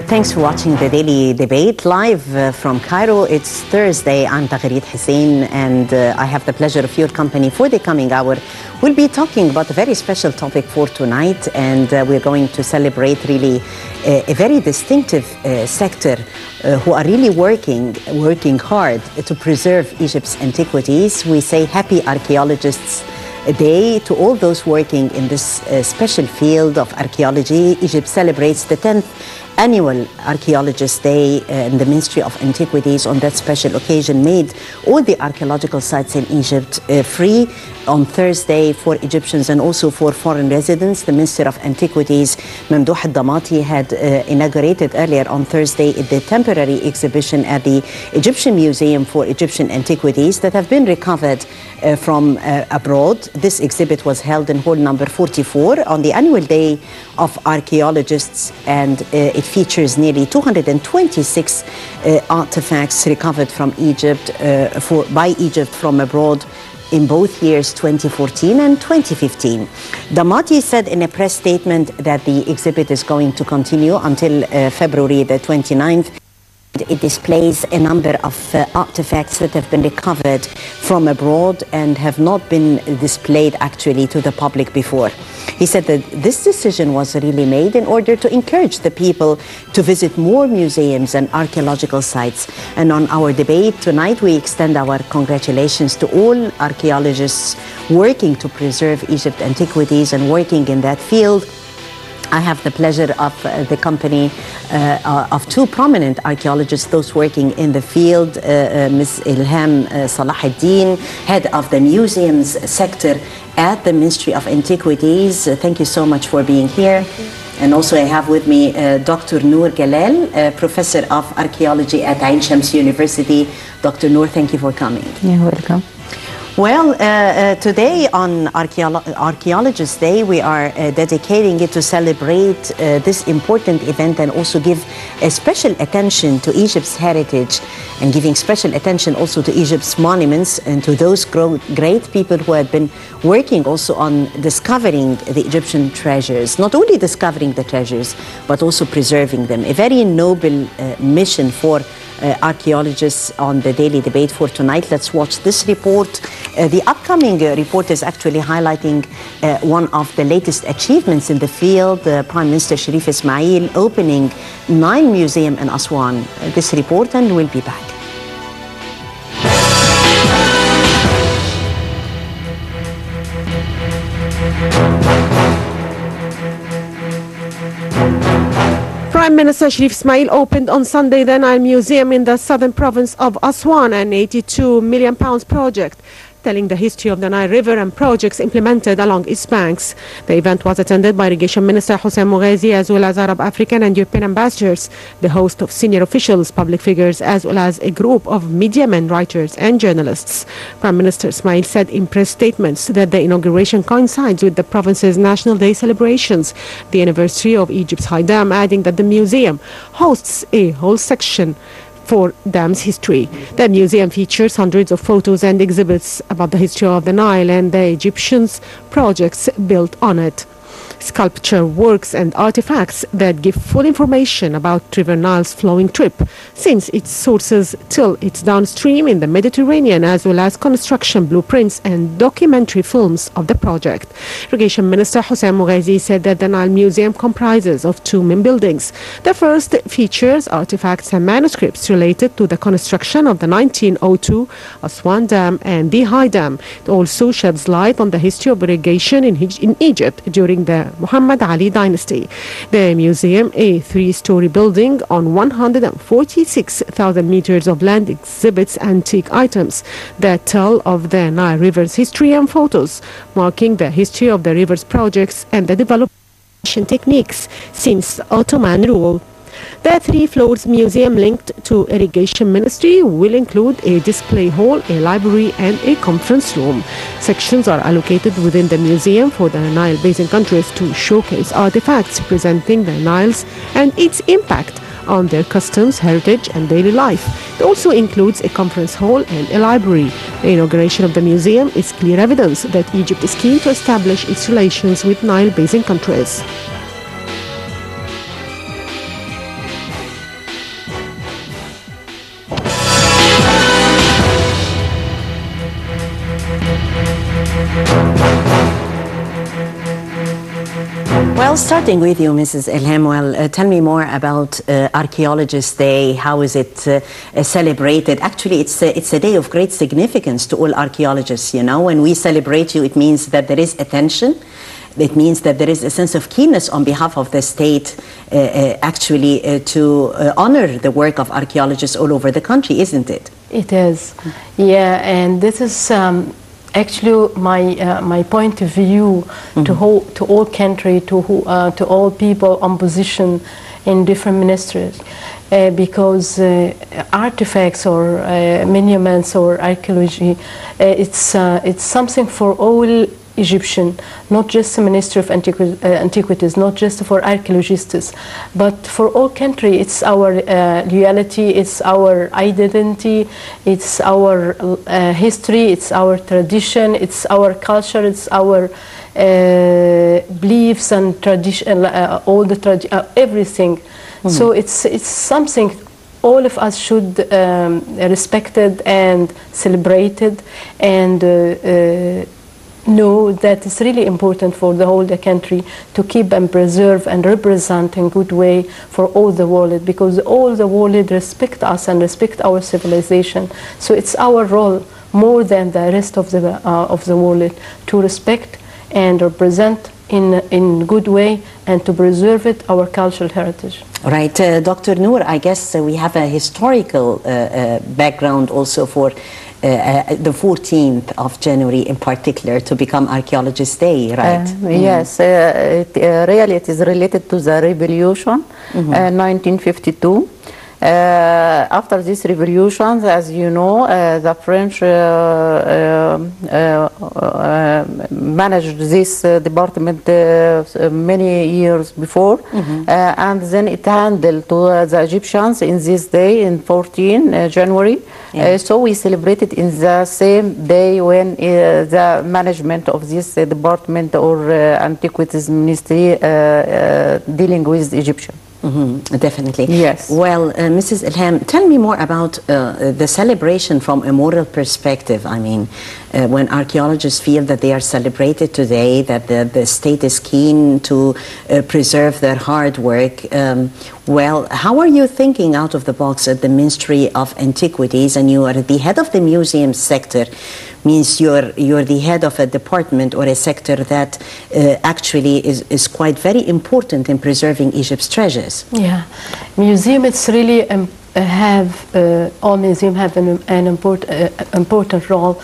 Thanks for watching the Daily Debate live from Cairo. It's Thursday. I'm Tagreed Hussein, and I have the pleasure of your company for the coming hour. We'll be talking about a very special topic for tonight, and we're going to celebrate really a very distinctive sector who are really working hard to preserve Egypt's antiquities. We say Happy Archaeologists Day to all those working in this special field of archaeology. Egypt celebrates the 10th annual Archaeologists Day, and the Ministry of Antiquities on that special occasion made all the archaeological sites in Egypt free on Thursday for Egyptians and also for foreign residents. The Minister of Antiquities, Mamdouh Al-Damati, had inaugurated earlier on Thursday the temporary exhibition at the Egyptian Museum for Egyptian Antiquities that have been recovered from abroad. This exhibit was held in hall number 44 on the annual day of archaeologists, and it features nearly 226 artifacts recovered from Egypt by Egypt from abroad in both years 2014 and 2015. Damati said in a press statement that the exhibit is going to continue until February the 29th. It displays a number of artifacts that have been recovered from abroad and have not been displayed actually to the public before. He said that this decision was really made in order to encourage the people to visit more museums and archaeological sites. And on our debate tonight, we extend our congratulations to all archaeologists working to preserve Egypt's antiquities and working in that field. I have the pleasure of the company of two prominent archaeologists, those working in the field, Ms. Elham Salah, head of the museums sector at the Ministry of Antiquities. Thank you so much for being here. And also I have with me Dr. Nour Galal, professor of archaeology at Ain Shams University. Dr. Nour, thank you for coming. You're welcome. Well, today on Archaeologists Day, we are dedicating it to celebrate this important event and also give a special attention to Egypt's heritage and giving special attention also to Egypt's monuments and to those great people who have been working also on discovering the Egyptian treasures, not only discovering the treasures, but also preserving them. A very noble mission for archaeologists on the Daily Debate for tonight. Let's watch this report. The upcoming report is actually highlighting one of the latest achievements in the field. Prime Minister Sharif Ismail opening Nile Museum in Aswan. This report, and we'll be back. Prime Minister Sharif Ismail opened on Sunday the Nile Museum in the southern province of Aswan, an £82 million project telling the history of the Nile River and projects implemented along its banks. The event was attended by Irrigation Minister Hossein Moghazi as well as Arab, African and European ambassadors, the host of senior officials, public figures, as well as a group of media men, writers and journalists. Prime Minister Ismail said in press statements that the inauguration coincides with the province's National Day celebrations, the anniversary of Egypt's High Dam, adding that the museum hosts a whole section for dam's history. The museum features hundreds of photos and exhibits about the history of the Nile and the Egyptians' projects built on it. Sculpture works and artifacts that give full information about River Nile's flowing trip, since its sources till its downstream in the Mediterranean, as well as construction blueprints and documentary films of the project. Irrigation Minister Hossein Moghazi said that the Nile Museum comprises of two main buildings. The first features artifacts and manuscripts related to the construction of the 1902 Aswan Dam and the High Dam. It also sheds light on the history of irrigation in Egypt during the Muhammad Ali dynasty. The museum, a three-story building on 146,000 meters of land, exhibits antique items that tell of the Nile River's history and photos marking the history of the river's projects and the development techniques since Ottoman rule. The three floors museum linked to Irrigation Ministry will include a display hall, a library and a conference room. Sections are allocated within the museum for the Nile Basin countries to showcase artifacts presenting the Nile's and its impact on their customs, heritage and daily life. It also includes a conference hall and a library. The inauguration of the museum is clear evidence that Egypt is keen to establish its relations with Nile Basin countries. Well, starting with you, Mrs. Elham, tell me more about Archaeologists' Day. How is it celebrated? Actually, it's a day of great significance to all archaeologists, you know. When we celebrate you, it means that there is attention. It means that there is a sense of keenness on behalf of the state to honor the work of archaeologists all over the country, isn't it? It is, yeah, and this is actually my point of view to all country, to all people on position in different ministries, because artifacts or monuments or archaeology, it's something for all Egyptian, not just the Ministry of Antiquities, not just for archaeologists, but for all country. It's our reality, it's our identity, it's our history, it's our tradition, it's our culture, it's our beliefs and tradition, all the everything. So it's something all of us should respect it and celebrate it, and know that it's really important for the whole country to keep and preserve and represent in good way for all the world, because all the world respect us and respect our civilization. So it's our role more than the rest of the world to respect and represent in good way and to preserve it, our cultural heritage. Right. Dr. Nour, I guess we have a historical background also for the 14th of January in particular to become Archaeologists' Day, right? Yes, really it is related to the revolution, 1952. After this revolution, as you know, the French managed this department many years before, and then it handed to the Egyptians in this day, in 14 January. So we celebrated in the same day when the management of this department or Antiquities Ministry dealing with Egyptian. Definitely. Yes. Well, Mrs. Elham, tell me more about the celebration from a moral perspective. I mean, when archaeologists feel that they are celebrated today, that the state is keen to preserve their hard work, well, how are you thinking out of the box at the Ministry of Antiquities, and you are the head of the museum sector? Means you're the head of a department or a sector that actually is quite very important in preserving Egypt's treasures. Yeah, museum, it's really all museums have an important role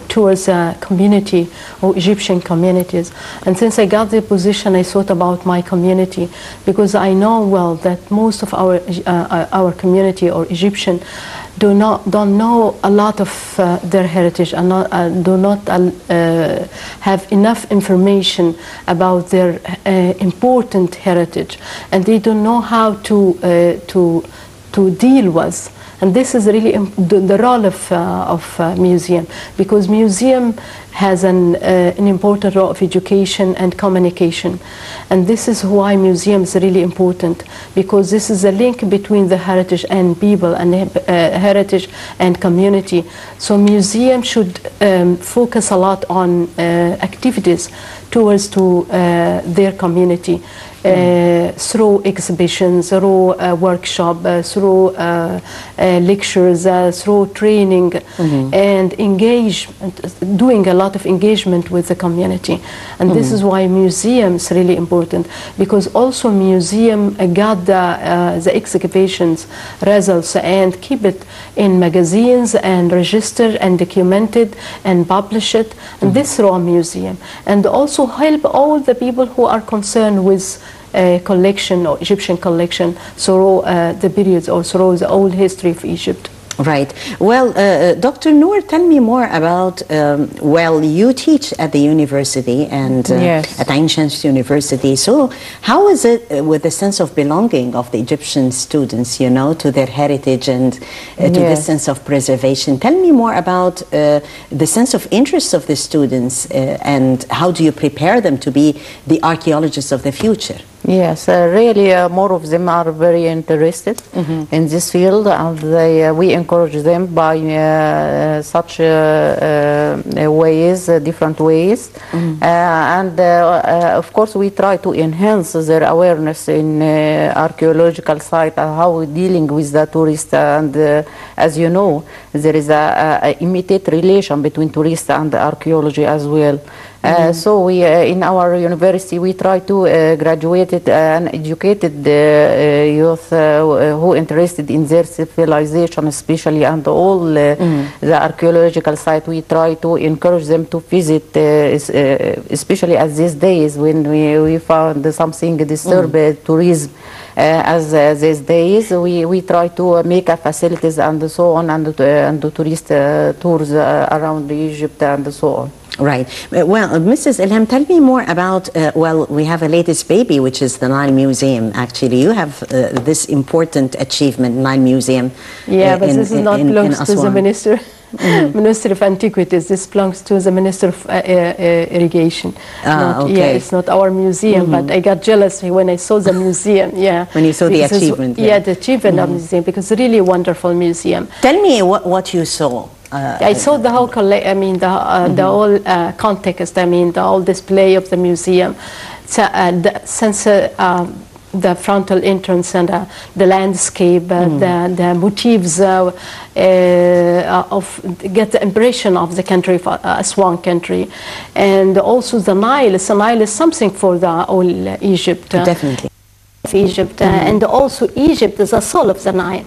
towards the community or Egyptian communities. And since I got the position, I thought about my community, because I know well that most of our community or Egyptian don't know a lot of their heritage and do not have enough information about their important heritage, and they don't know how to deal with. And this is really the role of museum, because museum has an important role of education and communication. And this is why museum is really important, because this is a link between the heritage and people, and heritage and community. So museum should focus a lot on activities towards their community. Through exhibitions, through workshop, through lectures, through training, and doing a lot of engagement with the community. And this is why museum is really important, because also museum got the excavations results and keep it in magazines and register and documented and publish it. And this raw museum, and also help all the people who are concerned with collection or Egyptian collection through the periods or through the old history of Egypt. Right. Well, Dr. Nour, tell me more about, well, you teach at the university and at Ain Shams University. So how is it with the sense of belonging of the Egyptian students, you know, to their heritage and to this sense of preservation? Tell me more about the sense of interest of the students and how do you prepare them to be the archaeologists of the future? Yes, really, more of them are very interested in this field, and we encourage them by such ways, different ways, and of course we try to enhance their awareness in archaeological site and how we're dealing with the tourists. And as you know, there is a immediate relation between tourists and archaeology as well. So we, in our university, we try to graduate and educated youth who are interested in their civilization, especially, and all the archaeological site. We try to encourage them to visit, especially at these days when we found something disturbed tourism. As these days, we try to make facilities and so on, and tourist tours around Egypt and so on. Right. Well, Mrs. Elham, tell me more about, well, we have a latest baby, which is the Nile Museum. Actually, you have this important achievement, Nile Museum. Yeah, but this is not belongs to the Minister. Minister of Antiquities. This belongs to the Minister of Irrigation. Okay. Yeah, it's not our museum, but I got jealous when I saw the museum. Yeah, when you saw the achievement. Yeah, the achievement of the museum, because it's really a wonderful museum. Tell me what you saw. I saw the whole, I mean, the whole context. I mean, the whole display of the museum. So, since the frontal entrance and the landscape, the motifs get the impression of the country, Aswan country, and also the Nile. The Nile is something for the whole Egypt. Definitely. Egypt, and also Egypt is the soul of the Nile.